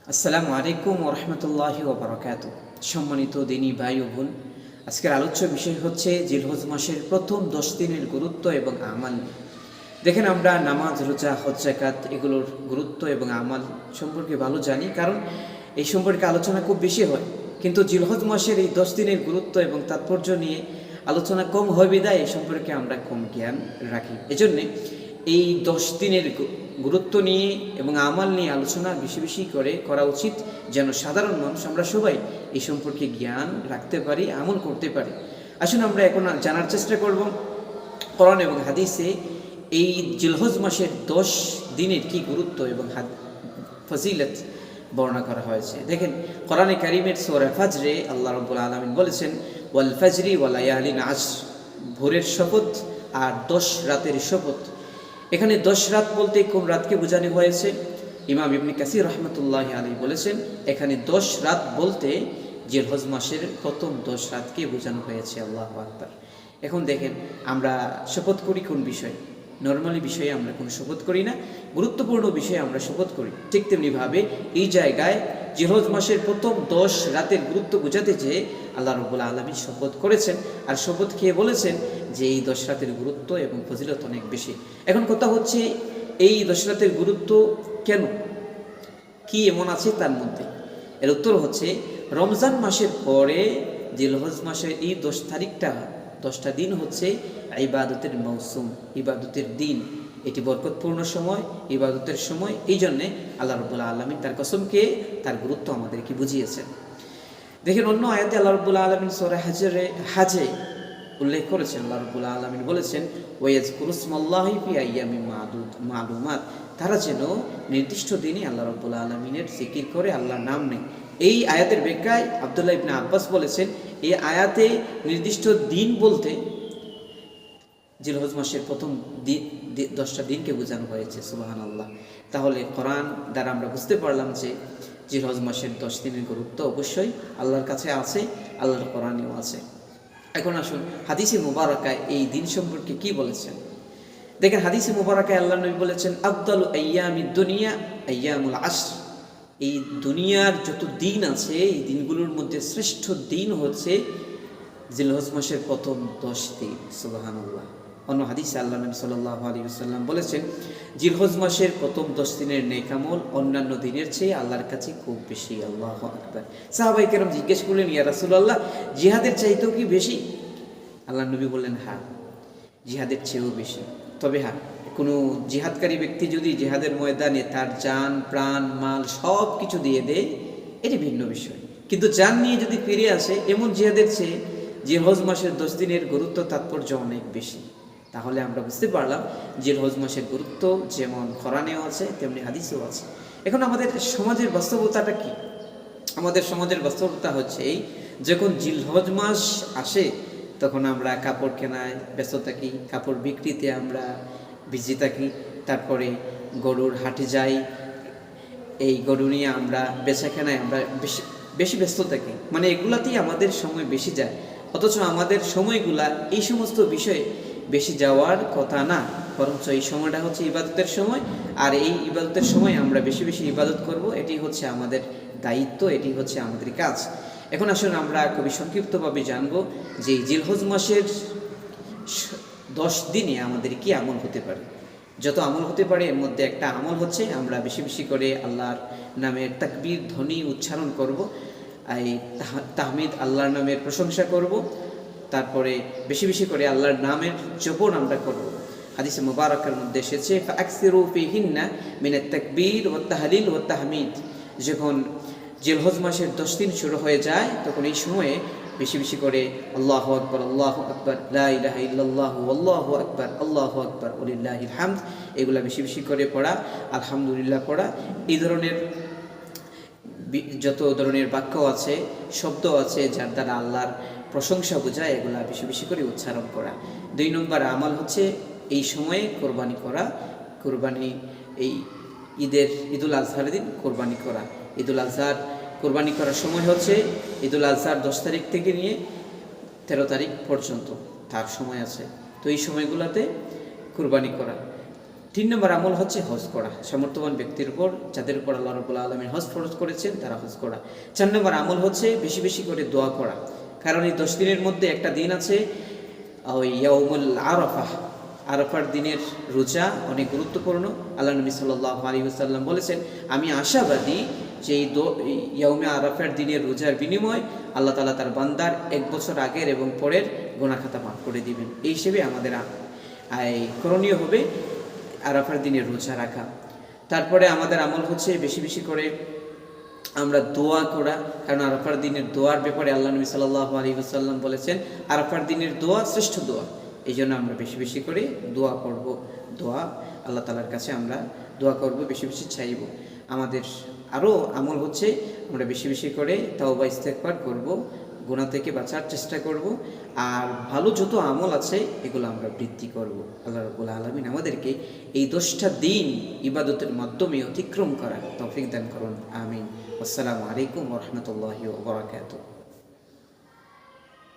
আসসালামু আলাইকুম ওয়া রাহমাতুল্লাহি ওয়া বারাকাতুহু। সম্মানিত দিনী ভাই ও বোন, আজকের আলোচ্য বিষয় হচ্ছে জিলহজ মাসের প্রথম 10 দিনের গুরুত্ব এবং আমাল। দেখেন, আমরা নামাজ, রোজা, হজ, যাকাত এগুলোর গুরুত্ব এবং আমাল সম্পর্কে ভালো জানি, কারণ এই সম্পর্কে আলোচনা খুব বেশি হয়। কিন্তু জিলহজ মাসের এই 10 দিনের গুরুত্ব এবং তাৎপর্য নিয়ে আলোচনা কম হয় বিধায় এই সম্পর্কে আমরা কম জ্ঞান রাখি। এজন্যে এই 10 দিনের গুরুত্ব নিয়ে এবং আমাল নিয়ে আলোচনা বেশি বেশি করে করা উচিত, যেন সাধারণ মানুষ আমরা সবাই এই সম্পর্কে জ্ঞান রাখতে পারি, আমল করতে পারি। আসুন আমরা এখন জানার চেষ্টা করব কোরআন এবং হাদিসে এই জিলহজ মাসের 10 দিনের কি গুরুত্ব এবং ফজিলত বর্ণনা করা হয়েছে। দেখেন, কোরআনে কারীমের সূরা ফাজরে আল্লাহ রাব্বুল আলামিন বলেছেন, ওয়াল ফাজরি ওয়া লায়ালিন আশর, ভোরের শপথ আর 10 রাতের শপথ। এখানে 10 রাত বলতে কোন রাতকে বোঝানো হয়েছে? ইমাম ইবনে কাসির রাহমাতুল্লাহি আলাইহি বলেছেন, এখানে 10 রাত বলতে জিলহজ মাসের প্রথম 10 রাতকে বোঝানো হয়েছে। আল্লাহু আকবার। এখন দেখেন, আমরা শপথ করি কোন বিষয়ে? নর্মালি বিষয়ে আমরা কোনো শপথ করি না, গুরুত্বপূর্ণ বিষয়ে আমরা শপথ করি। ঠিক তেমনিভাবে এই জায়গায় জিলহজ মাসের প্রথম 10 রাতের গুরুত্ব বোঝাতে যেয়ে আল্লাহ রাব্বুল আলামিন শপথ করেছেন, আর শপথ খেয়ে বলেছেন যে এই 10 রাতের গুরুত্ব এবং ফজিলত অনেক বেশি। এখন কথা হচ্ছে, এই 10 রাতের গুরুত্ব কেন, কি এমন আছে তার মধ্যে? এর উত্তর হচ্ছে, রমজান মাসের পরে জিলহজ মাসের এই 10 তারিখটা, 10টা দিন হচ্ছে ইবাদতের মৌসুম, ইবাদতের দিন। এটি বরকতপূর্ণ সময়, ইবাদতের সময়। এই জন্যে আল্লাহ রাব্বুল আলামিন তার কসমকে তার গুরুত্ব আমাদেরকে বুঝিয়েছেন। দেখেন, অন্য আয়াতে আল্লাহ রাব্বুল আলামিন সূরা হাজে উল্লেখ করেছেন, আল্লাহ রাব্বুল আলামিন বলেছেন, ওয়াজকুরুসমাল্লাহি ফি আইয়ামিন মা'লুমাত, তারা যেন নির্দিষ্ট দিনে আল্লাহ রাব্বুল আলামিনের জিকির করে, আল্লাহর নাম নেয়। এই আয়াতের ব্যাখ্যায় আব্দুল্লাহ ইবনে আব্বাস বলেছেন, এই আয়াতে নির্দিষ্ট দিন বলতে জিলহজ মাসের প্রথম 10টা দিনকে বোঝানো হয়েছে। সুবহানাল্লাহ। তাহলে কোরআন দ্বারা আমরা বুঝতে পারলাম যে জিলহজ মাসের 10 দিনের গুরুত্ব অবশ্যই আল্লাহর কাছে আছে, আল্লাহর কোরআনেও আছে। এখন আসুন হাদিসে মুবারাকায় এই দিন সম্পর্কে কি বলেছেন। দেখেন, হাদিসে মুবারাকায় আল্লাহ নবী বলেছেন, আফদালু আইয়ামিদ দুনিয়া আইয়ামুল আশর, এই দুনিয়ার যত দিন আছে এই দিনগুলোর মধ্যে শ্রেষ্ঠ দিন হচ্ছে জিলহজ মাসের প্রথম 10 দিন। সুবহানাল্লাহ। অন্য হাদিসে আল্লাহ নবী সাল্লাল্লাহু আলাইহি ওয়াসাল্লাম বলেছেন, জিলহজ মাসের প্রথম 10 দিনের নেক আমল অন্যান্য দিনের চেয়ে আল্লাহর কাছে খুব বেশি। আল্লাহু আকবার। সাহাবায়ে কেরাম জিজ্ঞেস করলেন, ইয়া রাসূলুল্লাহ, জিহাদের চাইতেও কি বেশি? আল্লাহ নবী বললেন, হ্যাঁ, জিহাদের চেয়েও বেশি। তবে হ্যাঁ, কোনো জিহাদকারী ব্যক্তি যদি জিহাদের ময়দানে তার জান, প্রাণ, মাল সব কিছু দিয়ে দেয়, এটি ভিন্ন বিষয়। কিন্তু জান নিয়ে যদি ফিরে আসে, এমন জিহাদের চেয়ে জিলহজ মাসের 10 দিনের গুরুত্ব, তাৎপর্য অনেক বেশি। তাহলে আমরা বুঝতে পারলাম জিলহজ মাসের গুরুত্ব যেমন কোরআনেও আছে তেমনি হাদিসেও আছে। এখন আমাদের সমাজের বাস্তবতাটা কি? আমাদের সমাজের বাস্তবতা হচ্ছে এই, যখন জিলহজ মাস আসে তখন আমরা কাপড় কেনায় ব্যস্ত থাকি, কাপড় বিক্রিতে আমরা বিজি থাকি, তারপরে গরুর হাটে যাই, এই গরু নিয়ে আমরা বেচাকেনায় আমরা বেশি ব্যস্ত থাকি। মানে এগুলাতেই আমাদের সময় বেশি যায়, অথচ আমাদের সময়গুলা এই সমস্ত বিষয়ে বেশি যাওয়ার কথা না, বরঞ্চ এই সময়টা হচ্ছে ইবাদতের সময়। আর এই ইবাদতের সময় আমরা বেশি বেশি ইবাদত করব, এটি হচ্ছে আমাদের দায়িত্ব, এটি হচ্ছে আমাদের কাজ। এখন আসুন আমরা খুবই সংক্ষিপ্তভাবে জানব যে জিলহজ মাসের 10 দিনে আমাদের কি আমল হতে পারে। যত আমল হতে পারে এর মধ্যে একটা আমল হচ্ছে আমরা বেশি বেশি করে আল্লাহর নামের তাকবীর ধ্বনি উচ্চারণ করব, এই তাহমিদ, আল্লাহর নামের প্রশংসা করব, তারপরে বেশি বেশি করে আল্লাহর নামের জপন আমরা করব। হাদিসে মুবারাকার মধ্যে এসেছে, ফাকসিরু ফিহিন্না মিনাত তাকবীর ওয়াত তাহলিল ওয়াত তাহমিদ, যখন জিলহজ মাসের 10 দিন শুরু হয়ে যায় তখন এই সময়ে বেশি বেশি করে আল্লাহু আকবার, আল্লাহু আকবার, লা ইলাহা ইল্লাল্লাহু আল্লাহু আকবার, আল্লাহু আকবার ওয়ালিল্লাহিল হামদ, এগুলা বেশি বেশি করে পড়া, আলহামদুলিল্লাহ পড়া, এই ধরনের যত ধরনের বাক্য আছে, শব্দ আছে যার দ্বারা আল্লাহর প্রশংসা বোঝায়, এগুলা বেশি বেশি করে উচ্চারণ করা। 2 নম্বর আমল হচ্ছে এই সময়ে কোরবানি করা। কোরবানি এই ঈদুল আজহার দিন কোরবানি করা। ঈদুল আজহার কোরবানি করার সময় হচ্ছে ঈদুল আজহার 10 তারিখ থেকে নিয়ে 13 তারিখ পর্যন্ত তার সময় আছে। তো এই সময়গুলোতে কোরবানি করা। তিন নম্বর আমল হচ্ছে হজ করা, সামর্থ্যবান ব্যক্তির উপর, যাদের উপর আল্লাহ রাব্বুল আলামিন হজ ফরজ করেছেন তারা হজ করা। 4 নম্বর আমল হচ্ছে বেশি বেশি করে দোয়া করা, কারণ এই 10 দিনের মধ্যে একটা দিন আছে ওই ইয়াউমুল আরাফা, আরাফার দিনের রোজা অনেক গুরুত্বপূর্ণ। আল্লাহ নবী সাল্লাল্লাহু আলাইহি ওয়াসাল্লাম বলেছেন, আমি আশাবাদী যে এই ইয়াউমে আরাফার দিনের রোজার বিনিময় আল্লাহ তাআলা তার বান্দার 1 বছর আগের এবং পরের গুনাহ খাতা মাফ করে দিবেন। এই হিসেবে আমাদের করণীয় হবে আরাফার দিনের রোজা রাখা। তারপরে আমাদের আমল হচ্ছে বেশি বেশি করে আমরা দোয়া করা, কারণ আরাফার দিনের দোয়ার ব্যাপারে আল্লাহ নবী সাল্লাল্লাহু আলাইহি ওয়াসাল্লাম বলেছেন আরাফার দিনের দোয়া শ্রেষ্ঠ দোয়া। এই জন্য আমরা বেশি বেশি করে দোয়া করব, দোয়া আল্লাহ তাআলার কাছে আমরা দোয়া করব, বেশি বেশি চাইব। আমাদের আরও আমল হচ্ছে আমরা বেশি বেশি করে তাওবা ইস্তেগফার করব, গুনাহ থেকে বাঁচার চেষ্টা করব, আর ভালো যত আমল আছে এগুলো আমরা বৃদ্ধি করব। আল্লাহ রাব্বুল আলামিন আমাদেরকে এই 10টা দিন ইবাদতের মাধ্যমে অতিক্রম করার তৌফিক দান করুন, আমিন। আসসালামু আলাইকুম ওয়া রাহমাতুল্লাহি ওয়া বারাকাতুহু।